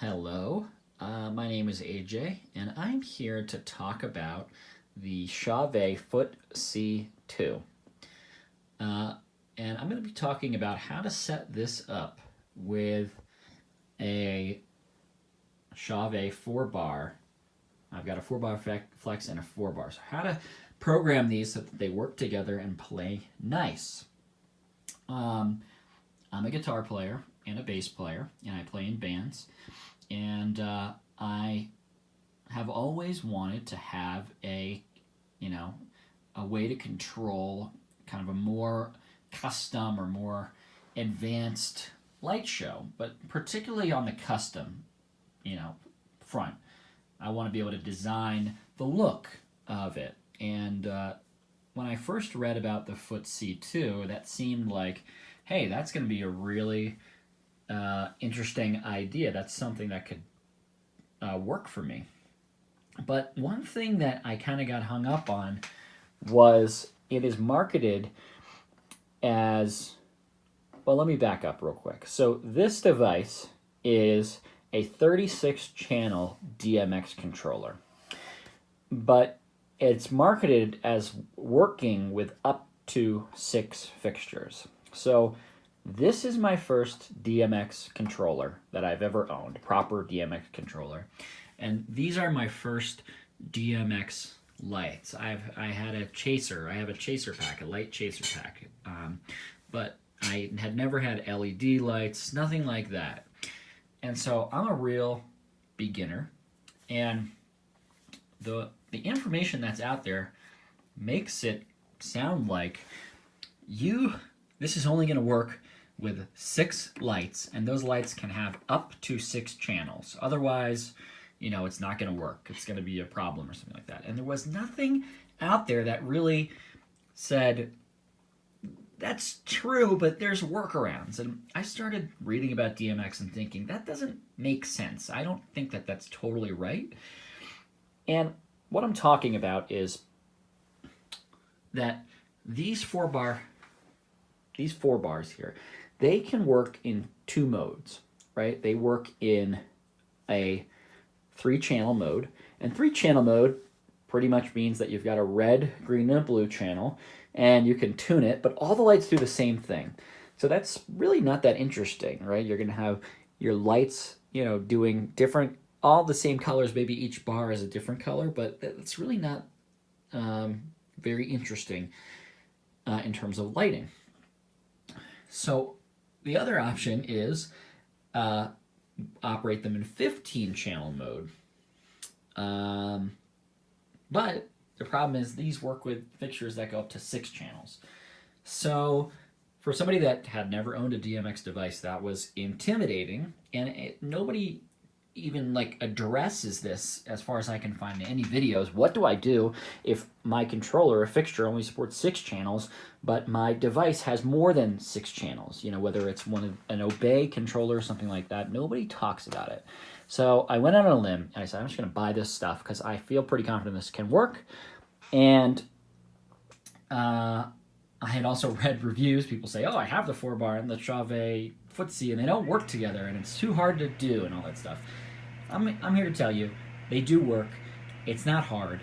Hello, my name is AJ, and I'm here to talk about the Chauvet Foot-C 2. And I'm going to be talking about how to set this up with a Chauvet 4bar. I've got a 4bar flex and a 4bar. So how to program these so that they work together and play nice. I'm a guitar player and a bass player, and I play in bands. And I have always wanted to have a way to control kind of a more custom or more advanced light show, but particularly on the custom, front. I want to be able to design the look of it. And when I first read about the Foot-C 2, that seemed like, hey, that's going to be a really interesting idea. That's something that could work for me. But one thing that I kind of got hung up on was it is marketed as, well, let me back up real quick. So this device is a 36-channel DMX controller, but it's marketed as working with up to 6 fixtures. So this is my first DMX controller that I've ever owned, proper DMX controller. And these are my first DMX lights. I had a chaser. I have a chaser pack, a light chaser pack. But I had never had LED lights, nothing like that. And so I'm a real beginner. And the information that's out there makes it sound like this is only going to work with 6 lights, and those lights can have up to 6 channels. Otherwise, it's not going to work. It's going to be a problem or something like that. And there was nothing out there that really said, that's true, but there's workarounds. And I started reading about DMX and thinking, that doesn't make sense. I don't think that that's totally right. And what I'm talking about is that these 4 bars here, they can work in 2 modes, right? They work in a 3-channel mode, and 3-channel mode pretty much means that you've got a red, green, and a blue channel, and you can tune it, but all the lights do the same thing. So that's really not that interesting, right? You're going to have your lights, doing different, all the same colors. Maybe each bar is a different color, but it's really not very interesting in terms of lighting. So the other option is operate them in 15-channel mode. But the problem is these work with fixtures that go up to 6 channels. So for somebody that had never owned a DMX device, that was intimidating, and nobody even addresses this as far as I can find in any videos. What do I do if my controller or fixture only supports 6 channels, but my device has more than 6 channels? Whether it's an Obey controller or something like that, nobody talks about it. So I went out on a limb and I said, I'm just going to buy this stuff because I feel pretty confident this can work. And I had also read reviews. People say, oh, I have the 4-bar and the Chauvet Foot-C, and they don't work together, and it's too hard to do, and all that stuff. I'm here to tell you, they do work. It's not hard.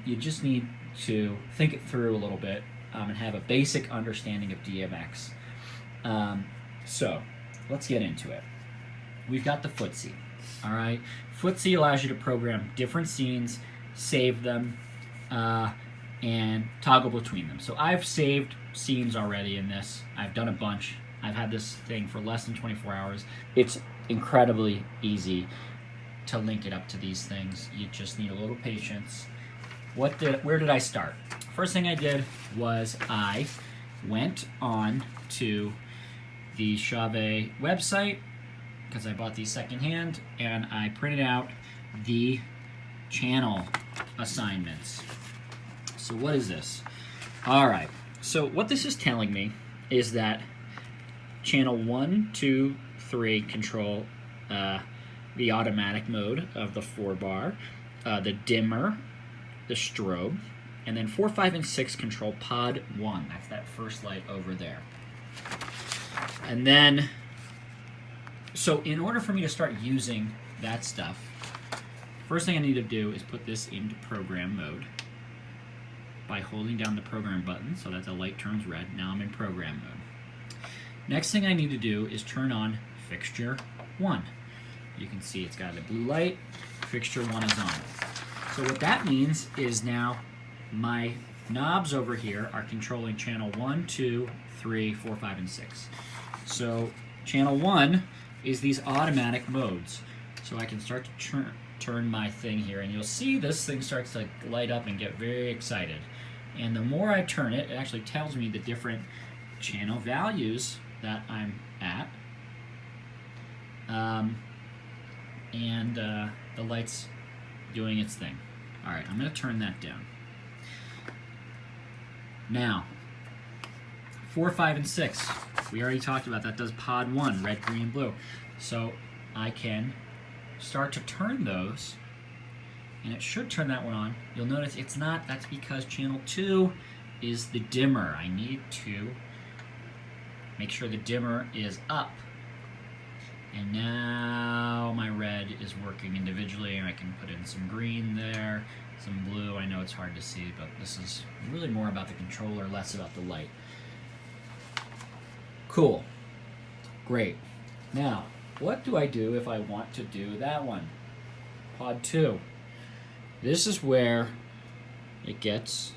You just need to think it through a little bit and have a basic understanding of DMX. So let's get into it. We've got the Foot-C. All right, Foot-C allows you to program different scenes, save them, and toggle between them. So I've saved scenes already in this. I've done a bunch. I've had this thing for less than 24 hours. It's incredibly easy to link it up to these things. You just need a little patience. Where did I start? First thing I did was I went on to the Chauvet website because I bought these secondhand, and I printed out the channel assignments. So what is this? All right. So what this is telling me is that channel 1, 2, 3 control the automatic mode of the 4-bar, the dimmer, the strobe, and then 4, 5, and 6 control pod 1. That's that first light over there. And then, So in order for me to start using that stuff, first thing I need to do is put this into program mode by holding down the program button so that the light turns red. Now I'm in program mode. Next thing I need to do is turn on fixture 1. You can see it's got a blue light, fixture 1 is on. So what that means is now my knobs over here are controlling channel 1, 2, 3, 4, 5, and 6. So channel 1 is these automatic modes. So I can start to turn my thing here, and you'll see this thing starts to light up and get very excited. And the more I turn it, it actually tells me the different channel values that I'm at. The light's doing its thing. All right, I'm going to turn that down. Now, 4, 5, and 6. We already talked about that. Does pod 1, red, green, blue. So I can start to turn those, and it should turn that one on. You'll notice it's not. That's because channel 2 is the dimmer. I need to make sure the dimmer is up. And now my red is working individually, and I can put in some green there, some blue. I know it's hard to see, but this is really more about the controller, less about the light. Cool. Great. Now, what do I do if I want to do that one? Pod 2. This is where it gets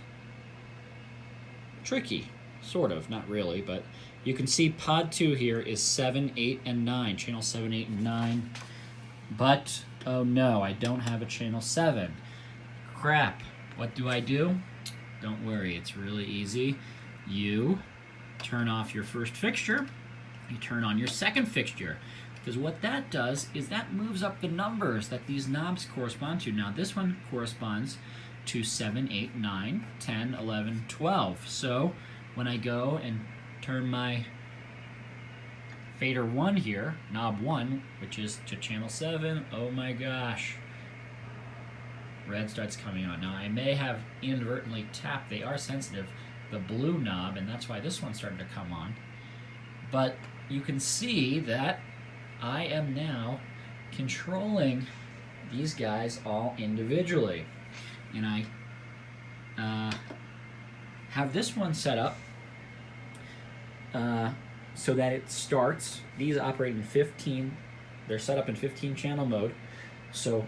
tricky. Sort of, not really, but you can see pod 2 here is 7, 8, and 9. Channel 7, 8, and 9. But, oh no, I don't have a channel 7. Crap. What do I do? Don't worry, it's really easy. You turn off your first fixture. You turn on your second fixture. Because what that does is that moves up the numbers that these knobs correspond to. Now, this one corresponds to 7, 8, 9, 10, 11, 12. So when I go and turn my fader 1 here, knob 1, which is to channel 7, oh my gosh, red starts coming on. Now I may have inadvertently tapped, they are sensitive, the blue knob, and that's why this one started to come on. But you can see that I am now controlling these guys all individually. And I have this one set up so that it starts, these operate in 15, they're set up in 15 channel mode. So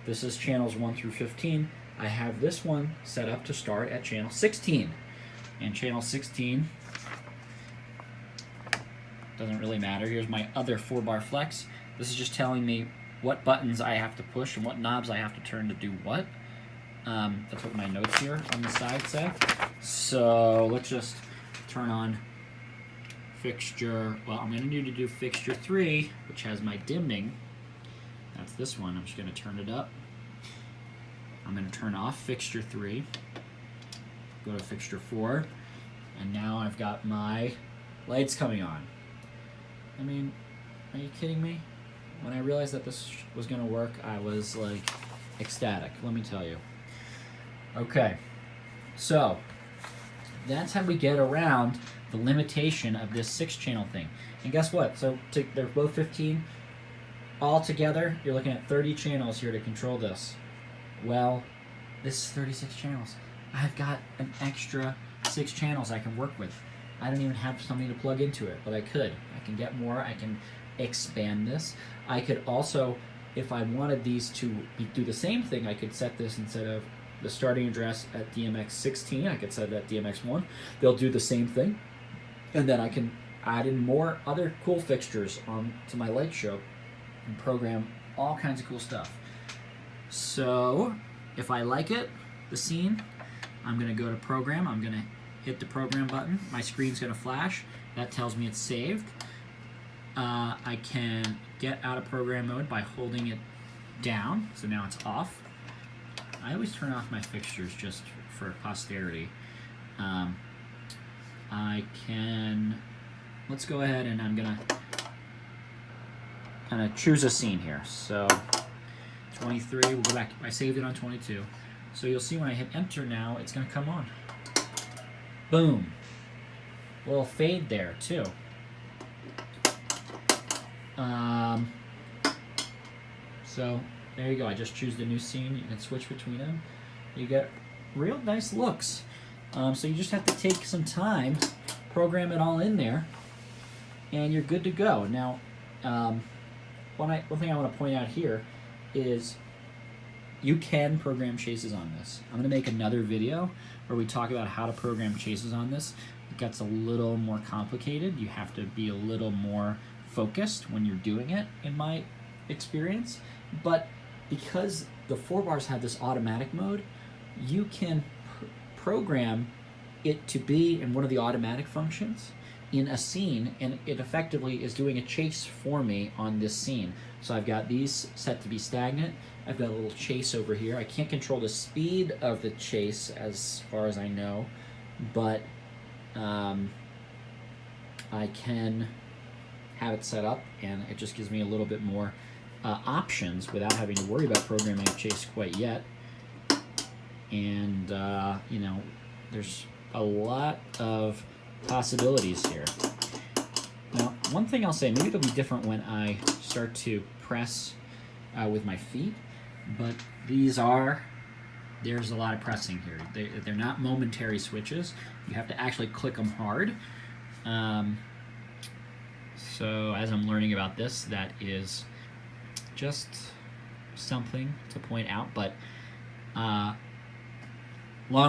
this is channels 1 through 15. I have this one set up to start at channel 16. And channel 16 doesn't really matter. Here's my other 4-bar flex. This is just telling me what buttons I have to push and what knobs I have to turn to do what. That's what my notes here on the side say. So let's just turn on fixture. Well, I'm going to need to do fixture 3, which has my dimming. That's this one. I'm just going to turn it up. I'm going to turn off fixture 3. Go to fixture 4. And now I've got my lights coming on. I mean, are you kidding me? When I realized that this was going to work, I was like ecstatic, let me tell you. Okay, so that's how we get around the limitation of this 6-channel thing. And guess what? So they're both 15. All together, you're looking at 30 channels here to control this. Well, this is 36 channels. I've got an extra 6 channels I can work with. I don't even have something to plug into it, but I could. I can get more. I can expand this. I could also, if I wanted these to do the same thing, I could set this instead of the starting address at DMX 16, I could set it at DMX 1. They'll do the same thing. And then I can add in more other cool fixtures to my light show and program all kinds of cool stuff. So if I like it, the scene, I'm going to go to program. I'm going to hit the program button. My screen's going to flash. That tells me it's saved. I can get out of program mode by holding it down. So now it's off. I always turn off my fixtures just for posterity. I can, let's go ahead and I'm going to kind of choose a scene here. So 23, we'll go back. I saved it on 22. So you'll see when I hit enter now, it's going to come on. Boom. A little fade there too. So there you go. I just choose the new scene. You can switch between them. You get real nice looks. So you just have to take some time, program it all in there, and you're good to go. Now, one thing I want to point out here is you can program chases on this. I'm going to make another video where we talk about how to program chases on this. It gets a little more complicated. You have to be a little more focused when you're doing it, in my experience. But because the 4-bars have this automatic mode, you can program it to be in one of the automatic functions in a scene, and it effectively is doing a chase for me on this scene. So I've got these set to be stagnant. I've got a little chase over here. I can't control the speed of the chase as far as I know, but I can have it set up, and it just gives me a little bit more options without having to worry about programming a chase quite yet. And you know, there's a lot of possibilities here. Now, one thing I'll say, maybe it'll be different when I start to press with my feet, but there's a lot of pressing here. They're not momentary switches. You have to actually click them hard. So as I'm learning about this, that is just something to point out, but long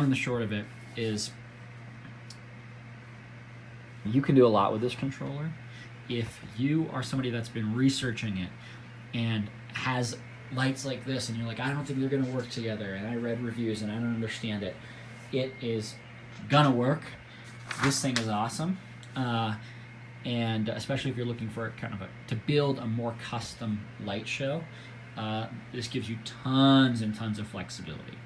and the short of it is you can do a lot with this controller. If you are somebody that's been researching it and has lights like this and you're like, I don't think they're going to work together, and I read reviews and I don't understand it, it is gonna work. This thing is awesome. And especially if you're looking for kind of to build a more custom light show, this gives you tons and tons of flexibility.